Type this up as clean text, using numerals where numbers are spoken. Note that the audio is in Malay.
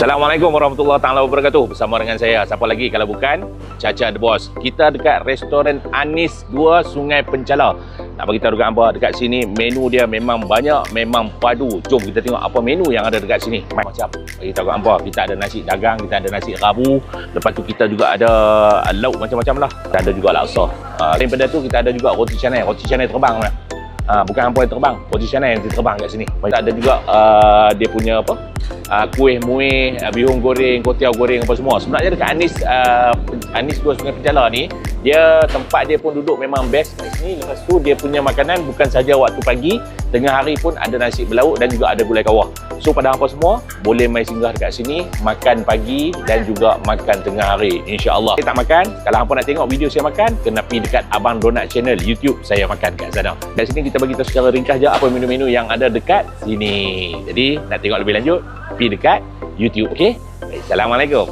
Assalamualaikum warahmatullahi taala wabarakatuh. Bersama dengan saya, siapa lagi kalau bukan Caca The Boss. Kita dekat restoran Anis 2 Sungai Penchala. Nak bagi tahu dekat hangpa, dekat sini menu dia memang banyak, memang padu. Jom kita tengok apa menu yang ada dekat sini. Macam bagi tahu dekat hangpa, kita ada nasi dagang, kita ada nasi rabu. Lepas tu kita juga ada lauk macam-macam lah. Kita ada juga laksa. Daripada tu kita ada juga roti canai. Roti canai terbang mana? Bukan hangpa yang terbang, roti canai yang terbang kat sini. Kita ada juga dia punya apa? Kuih muih, bihun goreng, kuotiao goreng apa semua. Sebenarnya dekat Anis 2 Sungai Penchala ni, dia tempat dia pun duduk memang best kat sini. Lepas tu dia punya makanan bukan saja waktu pagi, tengah hari pun ada nasi berlauk dan juga ada gulai kawah. So pada hangpa semua boleh mai singgah dekat sini, makan pagi dan juga makan tengah hari. InsyaAllah. Saya tak makan, kalau hangpa nak tengok video saya makan, kena pergi dekat Abang Donat Channel YouTube saya makan kat sana. Kat sini kita bagi tahu secara ringkas je apa menu-menu yang ada dekat sini. Jadi nak tengok lebih lanjut, pergi dekat YouTube, okey? Assalamualaikum.